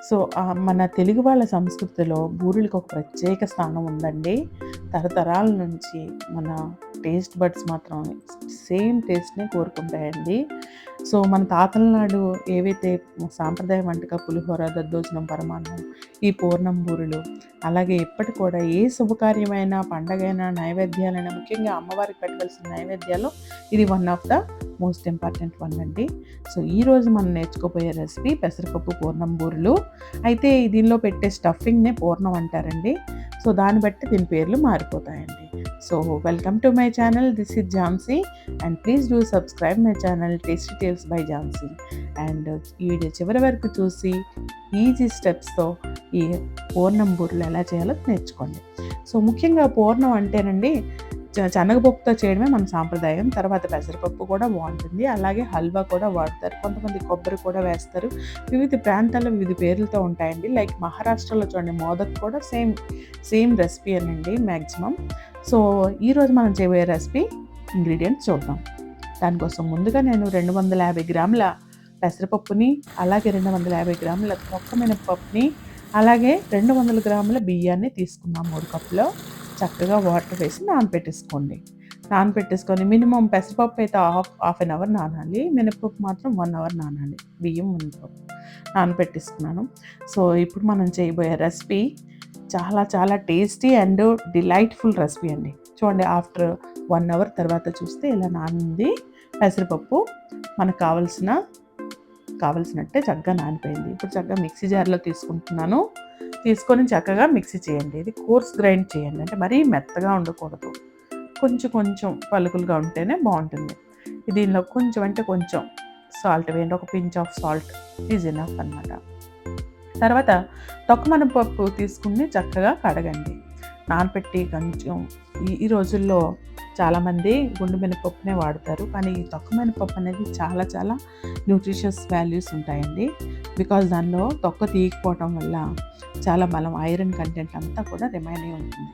So, మన తెలుగు వాళ్ళ సంస్కృతిలో బూరెలకి ఒక ప్రత్యేక స్థానం ఉందండి. తరతరాల నుంచి మన టేస్ట్ బడ్స్ మాత్రం సేమ్ టేస్ట్‌నే కోరుకుంటాయండి. సో, మన తాతల నాడు ఏవైతే సాంప్రదాయ వంటకం పులిహోర, దద్దోజనం, పరమాన్నం, ఈ పూర్ణం బూరెలు, అలాగే ఇప్పటికి కూడా ఏ శుభకార్యమైనా, పండగైనా, నైవేద్యాలైనా ముఖ్యంగా అమ్మవారికి పెట్టవలసిన నైవేద్యాల్లో ఇది one of the most important one అండి. సో, ఈరోజు మనం నేర్చుకోబోయే రెసిపీ పెసరపప్పు పూర్ణం బూరెలు. అయితే దీనిలో పెట్టే స్టఫింగ్‌నే పూర్ణం అంటారండి. సో, దాన్ని బట్టి దీని పేర్లు మారిపోతాయండి. So, welcome to my channel. This is Jhansi and please do subscribe my channel tasty tales by Jhansi. And ఈ వీడియో చివరి వరకు చూసి ఈజీ స్టెప్స్‌తో ఈ పూర్ణం బూరెలు ఎలా చేయాలో నేర్చుకోండి. సో, ముఖ్యంగా పూర్ణం అంటేనండి శనగపప్పుతో చేయడమే మన సాంప్రదాయం. తర్వాత పెసరపప్పు కూడా బాగుంటుంది. అలాగే హల్వా కూడా వాడతారు. కొంతమంది కొబ్బరి కూడా వేస్తారు. వివిధ ప్రాంతాల్లో వివిధ పేర్లతో ఉంటాయండి. లైక్ మహారాష్ట్రలో చూడండి మోదక్ కూడా సేమ్ రెసిపీ అనండి మ్యాక్సిమం. సో, ఈరోజు మనం చేయబోయే రెసిపీ ఇంగ్రీడియంట్స్ చూద్దాం. దానికోసం ముందుగా నేను 250 గ్రాముల పెసరపప్పుని, అలాగే 250 గ్రాముల తొక్క మినపప్పుని, అలాగే 200 గ్రాముల బియ్యాన్ని తీసుకున్నాం 3 కప్పులో. చక్కగా వాటర్ వేసి నానబెట్టేసుకొని మినిమం పెసరపప్పు అయితే హాఫ్ అన్ అవర్ నానాలి. మినపప్పు మాత్రం 1 అవర్ నానాలి. బియ్యం మినపప్పు నానబెట్టేసుకున్నాను. సో, ఇప్పుడు మనం చేయబోయే రెసిపీ చాలా చాలా టేస్టీ అండ్ డిలైట్ఫుల్ రెసిపీ అండి. చూడండి, ఆఫ్టర్ 1 అవర్ తర్వాత చూస్తే ఇలా నానింది పెసరపప్పు. మనకు కావలసినట్టే చక్కగా నానిపోయింది. ఇప్పుడు చక్కగా మిక్సీ జార్లో తీసుకొని చక్కగా మిక్సీ చేయండి. ఇది కోర్స్ గ్రైండ్ చేయండి. అంటే మరీ మెత్తగా ఉండకూడదు. కొంచెం పలుకులుగా ఉంటేనే బాగుంటుంది. దీనిలో కొంచెం సాల్ట్ వేయండి. ఒక pinch of salt is enough అన్నమాట. తర్వాత తొక్క మినపప్పు తీసుకుని చక్కగా కడగండి. నానబెట్టి కొంచెం ఈ రోజుల్లో చాలామంది గుండు మినపప్పునే వాడతారు. కానీ ఈ తొక్క మినపప్పు అనేది చాలా చాలా న్యూట్రిషియస్ వాల్యూస్ ఉంటాయండి. బికాజ్ దానిలో తొక్క తీయకపోవటం వల్ల చాలా బలం, ఐరన్ కంటెంట్ అంతా కూడా రిమైన్ అయి ఉంటుంది.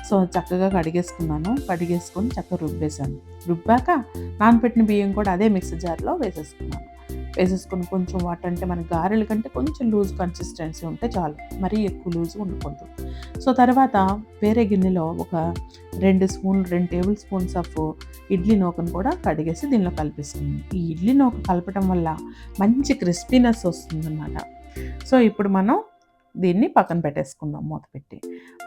సో, చక్కగా కడిగేసుకొని చక్కగా రుబ్బాక నానబెట్టిన బియ్యం కూడా అదే మిక్సీ జార్లో వేసేసుకుని కొంచెం వాటర్, అంటే మన గారెల కంటే కొంచెం లూజ్ కన్సిస్టెన్సీ ఉంటే చాలు, మరీ ఎక్కువ లూజ్ ఉండకూడదు. సో, తర్వాత వేరే గిన్నెలో ఒక 2 టేబుల్ స్పూన్స్ ఆఫ్ ఇడ్లీ నూకను కూడా కడిగేసి దీనిలో కలిపేసుకుంది. ఈ ఇడ్లీ నూక కలపటం వల్ల మంచి క్రిస్పీనెస్ వస్తుందన్నమాట. సో, ఇప్పుడు మనం దీన్ని పక్కన పెట్టేసుకుందాం మూత పెట్టి.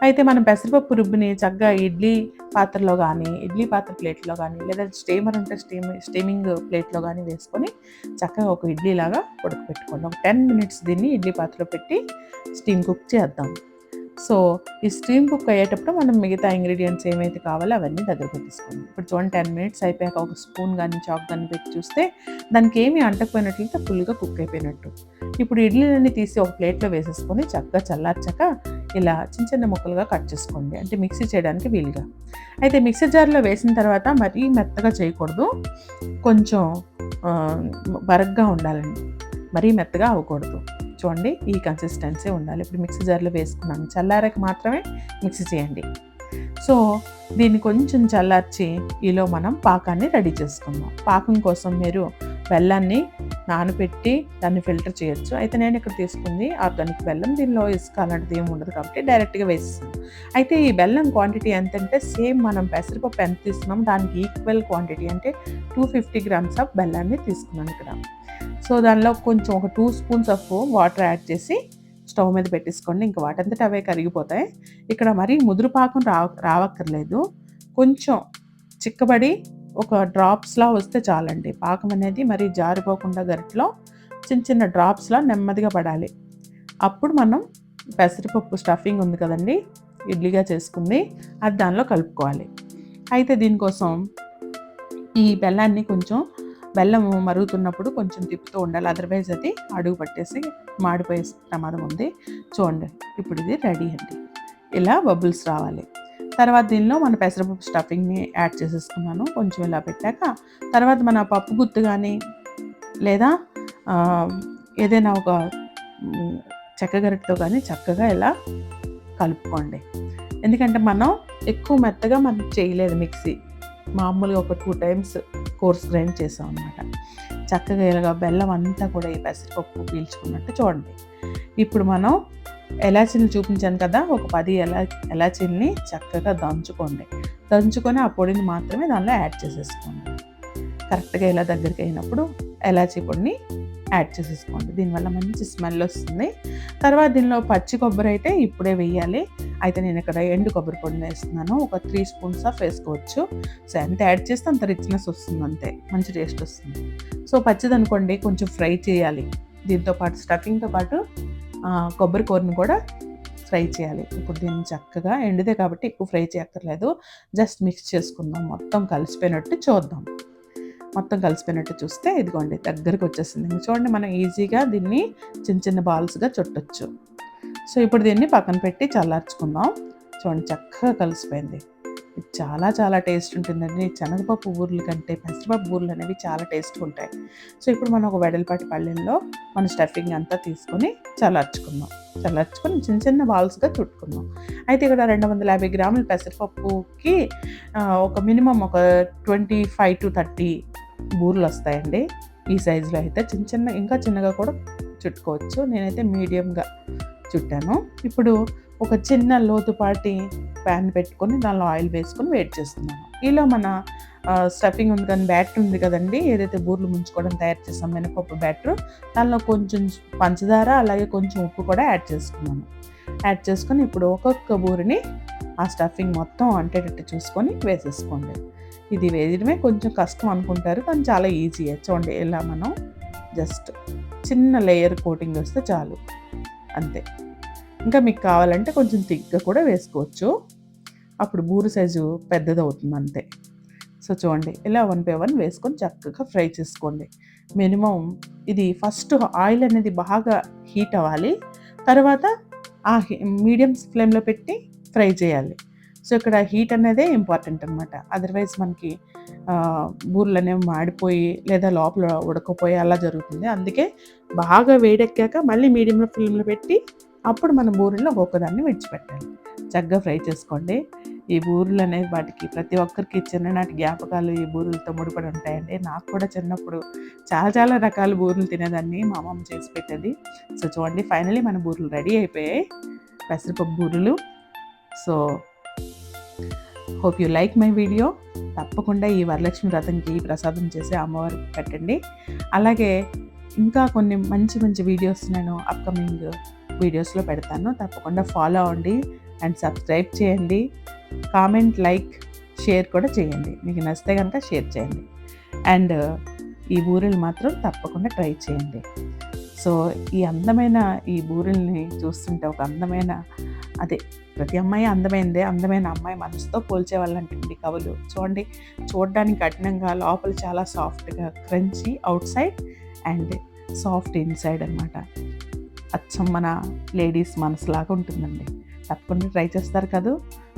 అయితే మనం పెసరపప్పు రుబ్బుని చక్కగా ఇడ్లీ పాత్రలో కానీ, ఇడ్లీ పాత్ర ప్లేట్లో కానీ, లేదా స్టీమర్ ఉంటే స్టీమింగ్ ప్లేట్లో కానీ వేసుకొని చక్కగా ఒక ఇడ్లీలాగా ఉడకపెట్టుకోండి. ఒక 10 మినిట్స్ దీన్ని ఇడ్లీ పాత్రలో పెట్టి స్టీమ్ కుక్ చేద్దాం. సో, ఈ స్టీమ్ కుక్ అయ్యేటప్పుడు మనం మిగతా ఇంగ్రీడియంట్స్ ఏమైతే కావాలో అవన్నీ దగ్గర పెట్టేసుకోండి. ఇప్పుడు చూడండి 10 మినిట్స్ అయిపోయాక ఒక స్పూన్ కానీ చాక్ కానీ పెట్టి చూస్తే దానికి ఏమీ అంటకపోయినట్లయితే ఫుల్గా కుక్ అయిపోయినట్టు. ఇప్పుడు ఇడ్లీలన్నీ తీసి ఒక ప్లేట్లో వేసేసుకొని చక్కగా చల్లార్చాక ఇలా చిన్న ముక్కలుగా కట్ చేసుకోండి. అంటే మిక్సీ చేయడానికి వీలుగా. అయితే మిక్సీ జార్లో వేసిన తర్వాత మరీ మెత్తగా చేయకూడదు. కొంచెం బరగ్గా ఉండాలండి. మరీ మెత్తగా అవ్వకూడదు. చూడండి, ఈ కన్సిస్టెన్సీ ఉండాలి. ఇప్పుడు మిక్సీ జార్లో వేసుకున్నాను. చల్లారాక మాత్రమే మిక్సీ చేయండి. సో, దీన్ని కొంచెం చల్లార్చి ఈలో మనం పాకాన్ని రెడీ చేసుకుందాం. పాకం కోసం మీరు బెల్లాన్ని నానబెట్టి దాన్ని ఫిల్టర్ చేయొచ్చు. అయితే నేను ఇక్కడ తీసుకుంది ఆర్గానిక్ బెల్లం. దీనిలో ఇసుక అలాంటిది ఏమి ఉండదు కాబట్టి డైరెక్ట్గా వేసేస్తాను. అయితే ఈ బెల్లం క్వాంటిటీ ఎంతంటే సేమ్ మనం పెసరపప్పు ఎంత తీసుకున్నాం దానికి ఈక్వల్ క్వాంటిటీ, అంటే 250 గ్రామ్స్ ఆఫ్ బెల్లాన్ని తీసుకున్నాను ఇక్కడ. సో, దానిలో కొంచెం ఒక 2 స్పూన్స్ ఆఫ్ వాటర్ యాడ్ చేసి స్టవ్ మీద పెట్టేసుకోండి. ఇంకా వాటంతట అవే కరిగిపోతాయి. ఇక్కడ మరీ ముదురు పాకం రావక్కర్లేదు. కొంచెం చిక్కబడి ఒక డ్రాప్స్లా వస్తే చాలండి. పాకం అనేది మరీ జారిపోకుండా గరిటలో చిన్న డ్రాప్స్లా నెమ్మదిగా పడాలి. అప్పుడు మనం పెసరపప్పు స్టఫింగ్ ఉంది కదండి, ఇడ్లీగా చేసుకుంది, అది దానిలో కలుపుకోవాలి. అయితే దీనికోసం ఈ బెల్లాన్ని బెల్లం మరుగుతున్నప్పుడు కొంచెం తిప్పుతూ ఉండాలి. అదర్వైజ్ అది అడుగు పట్టేసి మాడిపోయే ప్రమాదం ఉంది. చూడండి, ఇప్పుడు ఇది రెడీ అండి. ఇలా బబుల్స్ రావాలి. తర్వాత దీనిలో మన పెసరపప్పు స్టఫింగ్ని యాడ్ చేసేసుకున్నాను. కొంచెం ఇలా పెట్టాక తర్వాత మన పప్పు గుత్తు కానీ లేదా ఏదైనా ఒక చెక్కగరిటతో కానీ చక్కగా ఇలా కలుపుకోండి. ఎందుకంటే మనం ఎక్కువ మెత్తగా చేయలేదు మిక్సీ. మామూలుగా ఒక 2 టైమ్స్ కోర్స్ గ్రైండ్ చేసాం అన్నమాట. చక్కగా ఇలాగా బెల్లం అంతా కూడా ఈ పెసరపప్పు పీల్చుకున్నట్టు చూడండి. ఇప్పుడు మనం ఎలాచీలు చూపించాను కదా, ఒక 10 ఎలాచీలని చక్కగా దంచుకొని ఆ పొడిని మాత్రమే దానిలో యాడ్ చేసేసుకోండి. కరెక్ట్గా ఇలా దగ్గరికి అయినప్పుడు ఎలాచీ పొడిని యాడ్ చేసేసుకోండి. దీనివల్ల మంచి స్మెల్ వస్తుంది. తర్వాత దీనిలో పచ్చి కొబ్బరి అయితే ఇప్పుడే వేయాలి. అయితే నేను ఇక్కడ ఎండు కొబ్బరి పొడిని వేస్తున్నాను. ఒక 3 స్పూన్స్ వేసుకోవచ్చు. సో ఎంత యాడ్ చేస్తే అంత రిచ్నెస్ వస్తుంది, అంతే మంచి టేస్ట్ వస్తుంది. సో పచ్చిదనుకోండి కొంచెం ఫ్రై చేయాలి. దీంతో పాటు స్టఫింగ్తో పాటు కొబ్బరి కూరని కూడా ఫ్రై చేయాలి. ఇప్పుడు దీన్ని చక్కగా ఎండిదే కాబట్టి ఎక్కువ ఫ్రై చేయక్కర్లేదు. జస్ట్ మిక్స్ చేసుకుందాం. మొత్తం కలిసిపోయినట్టు చూద్దాం. మొత్తం కలిసిపోయినట్టు చూస్తే ఇదిగోండి దగ్గరకు వచ్చేసింది. చూడండి, మనం ఈజీగా దీన్ని చిన్న చిన్న బాల్స్గా చుట్టొచ్చు. సో ఇప్పుడు దీన్ని పక్కన పెట్టి చల్లార్చుకుందాం. చూడండి చక్కగా కలిసిపోయింది. ఇది చాలా చాలా టేస్ట్ ఉంటుందండి. శనగపప్పు బూరెల కంటే పెసరపప్పు బూరెలు అనేవి చాలా టేస్ట్గా ఉంటాయి. సో ఇప్పుడు మనం ఒక వెడల్పాటి పళ్ళెంలో మన స్టఫింగ్ అంతా తీసుకొని చల్లార్చుకొని చిన్న చిన్న బాల్స్గా చుట్టుకుందాం. అయితే ఇక్కడ 250 గ్రాముల పెసరపప్పుకి ఒక మినిమం ఒక 25 to 30 బూరెలు వస్తాయండి. ఈ సైజులో అయితే ఇంకా చిన్నగా కూడా చుట్టుకోవచ్చు. నేనైతే మీడియంగా చుట్టాను. ఇప్పుడు ఒక చిన్న లోతుపాటి ప్యాన్ పెట్టుకొని దానిలో ఆయిల్ వేసుకొని వేడి చేస్తున్నాను. ఇలా మన స్టఫింగ్ ఉంది కానీ బ్యాటర్ ఉంది కదండి, ఏదైతే బూరెలు ముంచుకోవడం తయారు చేస్తాం మినపప్పు బ్యాటర్, దానిలో కొంచెం పంచదార అలాగే కొంచెం ఉప్పు కూడా యాడ్ చేసుకొని ఇప్పుడు ఒక్కొక్క బూరిని ఆ స్టఫింగ్ మొత్తం అంటేటట్టు చూసుకొని వేసేసుకోండి. ఇది వేయడమే కొంచెం కష్టం అనుకుంటారు కానీ చాలా ఈజీయే. చూడండి, ఇలా మనం జస్ట్ చిన్న లేయర్ కోటింగ్ వస్తే చాలు, అంతే. ఇంకా మీకు కావాలంటే కొంచెం థిక్గా కూడా వేసుకోవచ్చు. అప్పుడు బూరు సైజు పెద్దది అవుతుంది, అంతే. సో చూడండి, ఇలా 1 by 1 వేసుకొని చక్కగా ఫ్రై చేసుకోండి. మినిమం ఇది ఫస్ట్ ఆయిల్ అనేది బాగా హీట్ అవ్వాలి. తర్వాత మీడియం ఫ్లేమ్లో పెట్టి ఫ్రై చేయాలి. సో ఇక్కడ హీట్ అనేదే ఇంపార్టెంట్ అనమాట. అదర్వైజ్ మనకి బూరెలు అనేవి మాడిపోయి లేదా లోపల ఉడకపోయి అలా జరుగుతుంది. అందుకే బాగా వేడెక్కాక మళ్ళీ మీడియం ఫ్లేమ్లో పెట్టి అప్పుడు మన బూరెల్లో ఒక్కొక్కదాన్ని విడిచిపెట్టాలి. చక్కగా ఫ్రై చేసుకోండి. ఈ బూరెలు అనేవి వాటికి ప్రతి ఒక్కరికి చిన్ననాటి జ్ఞాపకాలు ఈ బూరెలతో ముడిపడి ఉంటాయండి. నాకు కూడా చిన్నప్పుడు చాలా చాలా రకాల బూరెలు తినేదాన్ని, మా అమ్మమ్మ చేసి పెట్టేది. సో చూడండి, ఫైనలీ మన బూరెలు రెడీ అయిపోయాయి, పెసరపప్పు బూరెలు. So hope you like my video. తప్పకుండా ఈ వరలక్ష్మి వ్రతంకి ప్రసాదం చేసి అమ్మవారికి పెట్టండి. అలాగే ఇంకా కొన్ని మంచి మంచి వీడియోస్ నేను అప్కమింగ్ వీడియోస్లో పెడతాను. తప్పకుండా ఫాలో అవ్వండి అండ్ సబ్స్క్రైబ్ చేయండి. కామెంట్, లైక్, షేర్ కూడా చేయండి. మీకు నచ్చితే కనుక షేర్ చేయండి. అండ్ ఈ బూరెలు మాత్రం తప్పకుండా ట్రై చేయండి. సో ఈ అందమైన ఈ బూరెల్ని చూస్తుంటే ఒక అందమైన, అదే ప్రతి అమ్మాయి అందమైందే, అందమైన అమ్మాయి మనసుతో పోల్చేవాళ్ళంటండి కవులు. చూడడానికి కఠినంగా లోపల చాలా సాఫ్ట్గా crunchy out side and soft inside అనమాట. అచ్చం మన లేడీస్ మనసులాగా ఉంటుందండి. తప్పకుండా ట్రై చేస్తారు కదా.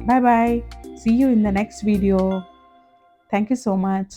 Bye bye. See you in the next video. Thank you so much.